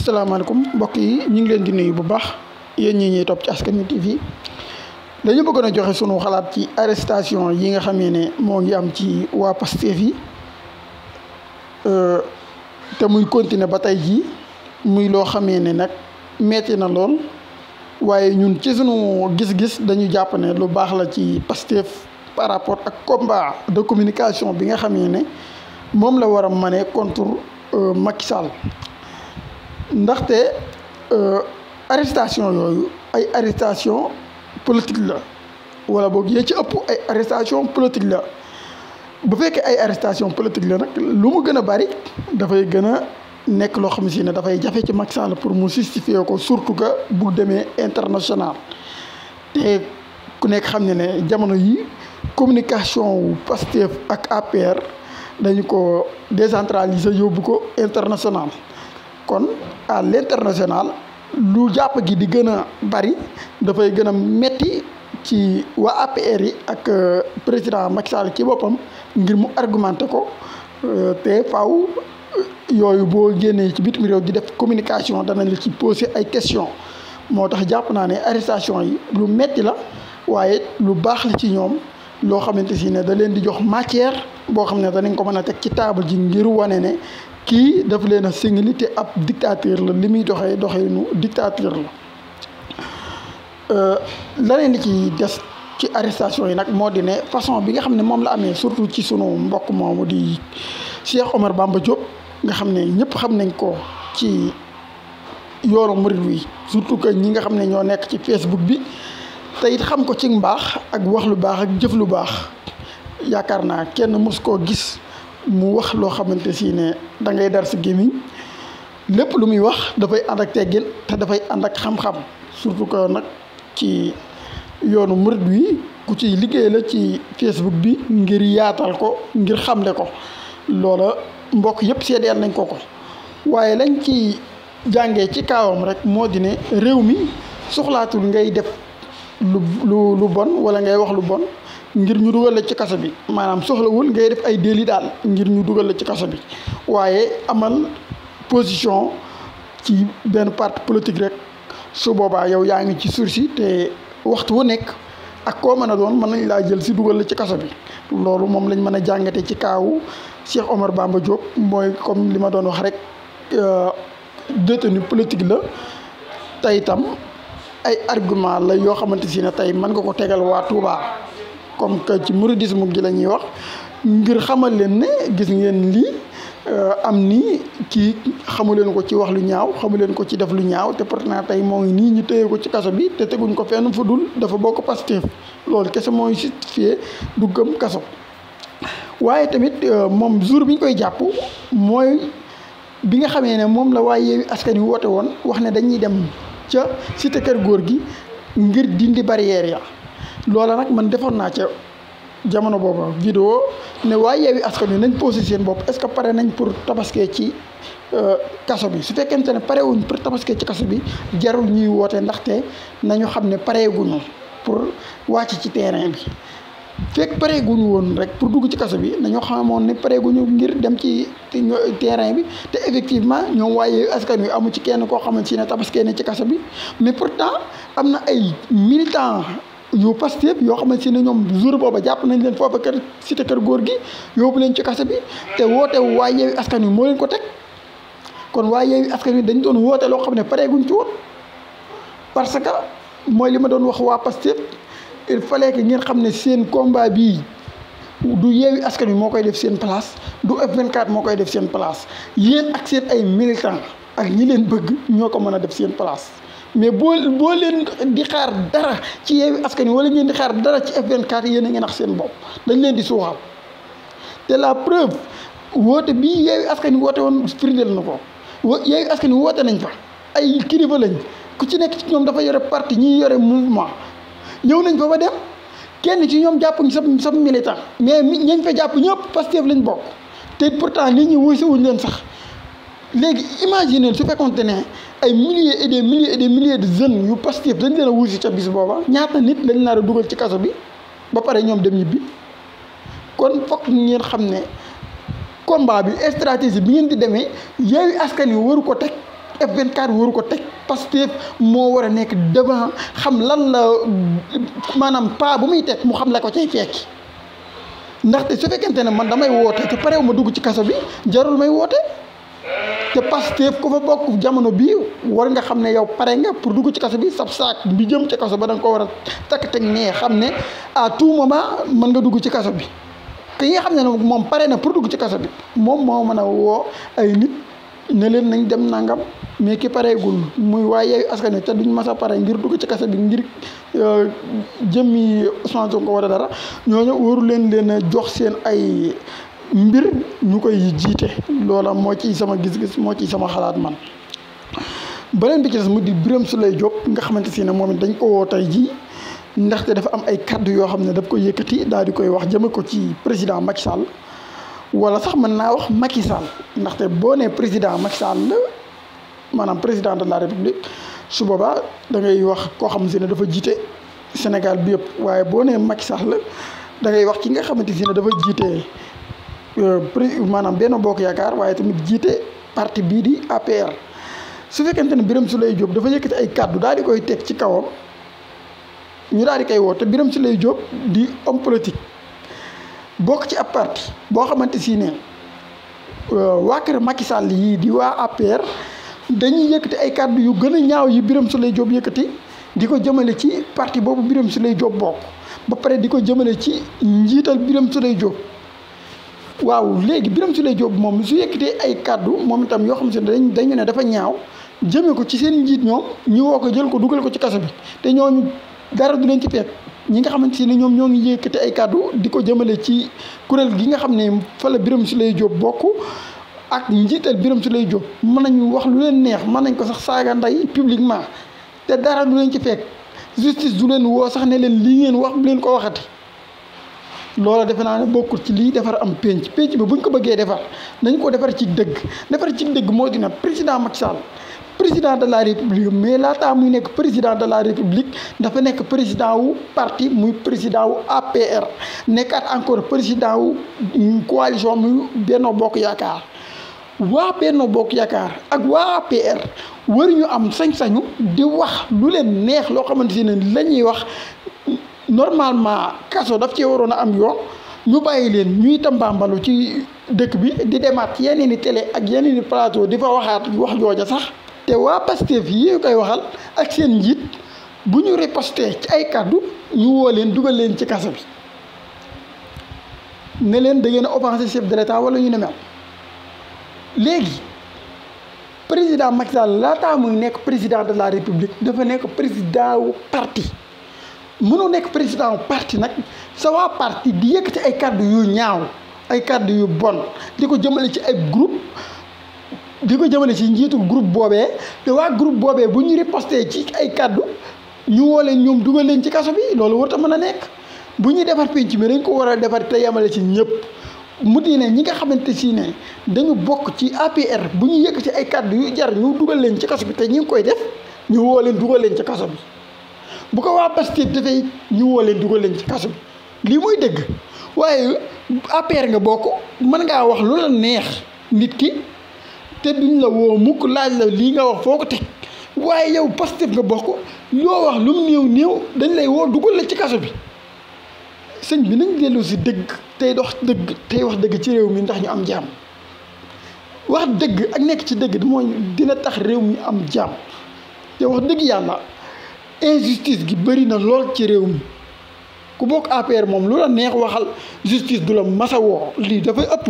asalaamaaleykum mbokk yi ñu ngi leen di nuyu bu baax yéen ñi ñuy topp ci Askan Wi TV dañu bëggoon a joxe sunu xalaat ci arrestation yi nga xamee ne moo ngi am ci waa Pastef yi te muy continuer ba tey jii muy loo xamee ne nag metti na lool waaye ñun ci sunu gis-gis dañu jàpp ne lu baax la ci Pastef par rapport ak combat de communication bi nga xamee ne moom la war a mane contre Macky Sall ndaxte arrestation yooyu ay arrestation politique la wala boog yee ci ëpp ay arrestation politique la bu fekkee ay arrestation politique la nag lu mu gën a bari dafay gën a nekk loo xam si ne dafay jafe ci Macky Sall pour mu justifier ko surtout que bu demee international te ku nekk xam ne ne jamono yi communication wu Pastef ak APR dañu ko décentraliser yóbbu ko international kon à l'international lu jàpp gi di gën a bari dafay gën a metti ci waa APR yi ak président Macky Sall ci boppam ngir mu argumenté ko te faaw yooyu boo génnee ci bitim réew di def communication danañ la ci poser ay questions moo tax jàpp naa ne arrestation yi lu metti la waaye lu baax la ci ñoom loo xamante si ne da leen di jox matière boo xam ne danañ ko mën a teg ci table ji ngir wane ne kii daf leen a singli te ab dictateur la li muy doxeenu dictateur la leneen li ci des ci arrestation yi nag moo di ne façon bi nga xam ne moom la amee surtout ci sunu mbokk moomu di Cheikh Omar Bamba Diop nga xam ne ñëpp xam nañ ko ci yoonu murid wi surtout que ñi nga xam ne ñoo nekk ci Facebook bi te it xam ko ci mbaax ak wax lu baax ak jëf lu baax yaakaar naa kenn mos koo gis mu wax loo xamante si ne da ngay dar si gémmiñ lépp lu muy wax dafay ànd ak teggin te dafay ànd ak xam-xam surtout que nag ci yoonu murid wi ku ci liggéey la ci Facebook bi ngir yaatal ko ngir xamle ko loola mbokk yëpp seedeel nañ ko waaye lañ ci jàngee ci kaawam rek moo di ne réew mi soxlaatul ngay def lu bon wala ngay wax lu bon ngir ñu dugal la ci kaso bi maanaam soxlawul ngay def ay délit daal ngir ñu dugal la ci kaso bi waaye amal position ci benn parti politique rek su boobaa yow yaa ngi ci sursis te waxtu wu nekk ak koo mën a doon mën nañ laa jël si dugal la ci kaso bi loolu moom lañ mën a jàngate ci kaawu Cheikh Omar Bamba Diop mooy comme li ma doon wax rek détenu politique la tey itam ay argument la yoo xamante si ne tey mën nga ko tegal waa Touba comme que ci mouridisme gi la ñuy wax ngir xamal leen ne gis ngeen lii am ni kii xamu leen ko ci wax lu ñaaw xamu leen ko ci def lu ñaaw te pourtant tey moo ngi nii ñu téye ko ci kaso bi te teguñ ko fenn fu dul dafa bokk Pastef loolu kese mooy justifié du gëm kaso waaye tamit moom jour bi ñu koy jàpp mooy bi nga xamee ne moom la waa Yewwi Askan Wi woote woon wax ne dañuy dem ca cité kër góor gi ngir dindi barrière ya loola nag man defoon naa ca jamono booba vidéo ne waa Yewwi Askan Wi nañ posé seen bopp est-ce que pare nañ pour tabaskee ci kaso bi su fekkente ne parewuñ pour tabaskee ci kaso bi jarul ñuy woote ndaxte nañu xam ne pareeguñu pour wàcc ci terrain bi fekk pareeguñu woon rek pour dugg ci kaso bi nañoo xamoon ne pareeguñu ngir dem ci terrain bi te effectivement ñoom waa Yewwi Askan Wi amu ci kenn koo xamante ne tabaskee ne ci kaso bi mais pourtant am na ay militants yu Pastef yoo xamante ne ñoom jour booba jàpp nañ leen foofa kër cité kër góor gi yóbbu leen ci kaso bi te woote waa Yewwi Askan Wi moo leen ko teg kon waa Yewwi Askan Wi dañ doon woote loo xam ne pareeguñ ci woon parce que mooy li ma doon wax waa Pastef il fallait que ngeen xam ne seen combat bii du Yewwi Askan Wi moo koy def seen place du F24 moo koy def seen place yéen ak seen ay militants ak ñi leen bëgg ñoo ko mën a def seen place mais boo leen di xaar dara ci Yewwi Askan Wi wala ngeen di xaar dara ci F24 yéen a ngi nax seen bopp dañ leen di suuxal te la preuve woote bii Yewwi Askan Wi woote woon firndeel na ko Yewwi Askan Wi woote nañ fa ay kilifa lañ ku ci nekk ci ñoom dafa yore parti ñi yore mouvement ñëw nañ fa ba dem kenn ci ñoom jàppuñ sa militant mais ñañ fa jàpp ñëpp Pastef lañ bokk te pourtant nit ñi wuy si wuñ leen sax léegi imaginer su fekkonte ne ay milliers et des milliers de jeunes yu Pastef dañ leen a wuy si ca bis booba ñaata nit lañ nar a dugal ci kaso bi ba pare ñoom dem ñibbi kon fokk ngeen xam ne combat bi stratégie bi ngeen di demee Yewwi Askan Wi waru ko teg F24 waru ko teg Pastef moo war a nekk devant xam lan la maanaam pas bu muy teg mu xam la ko cay fekki ndaxte su fekkente ne man damay woote te pareew ma dugg ci kaso bi jarul may woote te Pastef ku fa bokk jamono bii war nga xam ne yow pare nga pour dugg ci kaso bi sab saak bi jëm ci kaso ba da nga ko war a takk teg nee xam ne à tout moment mën nga dugg ci kaso bi te yi nga xam ne moom pare na pour dugg ci kaso bi moom moo mën a woo ay nit ne leen nañ dem nangam mais ki pareegul muy waaye Yewwi Askan Wi te duñ mas a pare ngir dugg ci kaso bi ngir jëmmi Ousmane Sonko wala dara ñooñu waru leen a jox seen ay mbir ñu koy jiite loola moo ci sama gis-gis moo ci sama xalaat man. beneen bi ci des mu di Birame Souleye Diop nga xamante si ne moom it dañ ko woo tey jii ndaxte dafa am ay kaddu yoo xam ne daf ko yëkkati daal di koy wax jëme ko ci président Macky Sall wala sax mën naa wax Macky Sall ndaxte boo nee président Macky Sall maanaam président de la République su boobaa da ngay wax koo xam si ne dafa jiite Sénégal bi yëpp waaye boo nee Macky Sall da ngay wax ki nga xamante si ne dafa jiite maanaam Benno Bokk Yaakaar waaye tamit jiite parti bii di APR su fekkente ne Birame Souleye Diop dafa yëkkati ay kaddu daal di koy teg ci kawam ñu daal di koy woo te Birame Souleye Diop di homme politique bokk ci ab parti boo xamante si ne waa kër Macky Sall yii di waa APR dañuy yëkkati ay kaddu yu gën a ñaaw yi Birame Souleye Diop yëkkati di ko jëmale ci parti boobu Birame Souleye Diop bokk ba pare di ko jëmale ci njiital Birame Souleye Diop waaw léegi Birame Souleye Diop moom su yëkkatee ay kaddu moom itam yoo xam ne dañu ne dafa ñaaw jëme ko ci seen njiit ñoom ñu woo ko jël ko dugal ko ci kaso bi te ñooñu dara du leen ci fekk ñi nga xamante ne ñoom ñoo ngi yëkkati ay kaddu di ko jëmale ci kuréel gi nga xam ne fa la Birame Souleye Diop bokk ak njiital Birame Souleye Diop mën nañu wax lu leen neex mën nañ ko sax saaga ndey publiquement te dara du leen ci fekk justice du leen woo sax ne leen lii ngeen wax bu leen ko waxati loola defe naa ne bokkul ci lii defar am penc bi buñ ko bëggee defar nañ ko defar ci dëgg moo dina président Macky Sall président de la république mais laataa muy nekk président de la république dafa nekk président wu parti muy président wu APR nekkaat encore président wu coalition muy Benno Bokk Yaakaar waa Benno Bokk Yaakaar ak waa APR waruñu am sañ-sañu di wax lu leen neex loo xamante ne la ñuy wax normalement kaso daf cee waroon a am yoon ñu bàyyi leen ñuy tambaambalu ci dëkk bi di demaat yeneen i télé ak yeneen i plateau di fa waxaat wax jooja sax te waa Pastef yi koy waxal ak seen njiit bu ñu riposté ci ay kàddu ñu woo leen dugal leen ci kaso bi ne leen da ngeen a offensé chef de l'État wala ñu ne mel léegi président Macky Sall laataa muy nekk président de la République dafa nekk président wu parti mënoo nekk président wu parti nag sa waa parti di yëkkati ay kàddu yu ñaaw ay kàddu yu bon di ko jëmale ci ay groupe di ko jëmale ci njiitu groupe boobee te waa groupe boobee bu ñu riposté ci ay kàddu ñu woo leen ñoom dugal leen ci kaso bi loolu warut a mën a nekk bu ñuy defar penc mi dañ ko war a defar te yemale ci ñëpp mu di ne ñi nga xamante si ne dañu bokk ci APR bu ñu yëkk ci ay kàddu yu jar ñu dugal leen ci kaso bi te ñi ngi koy def ñu woo leen dugal leen ci kaso bi bu ko waa Pastef dafay ñu woo leen dugal leen ci kaso bi lii mooy dëgg waaye APR nga bokk mën ngaa wax lu la neex nit ki te duñ la woo mukk laaj la lii nga wax foo ko teg waaye yow Pastef nga bokk loo wax lu mu néew dañ lay woo dugal la ci kaso bi sëñ bi nañ dellu si dëgg tey dox dëgg tey wax dëgg ci réew mi ndax ñu am jàmm wax dëgg ak nekk ci dëgg mooy dina tax réew mi am jàmm te wax dëgg yàlla injustice gi bëri na lool ci réew mi ku bokk APR moom lu la neex waxal justice du la masa woo lii dafay ëpp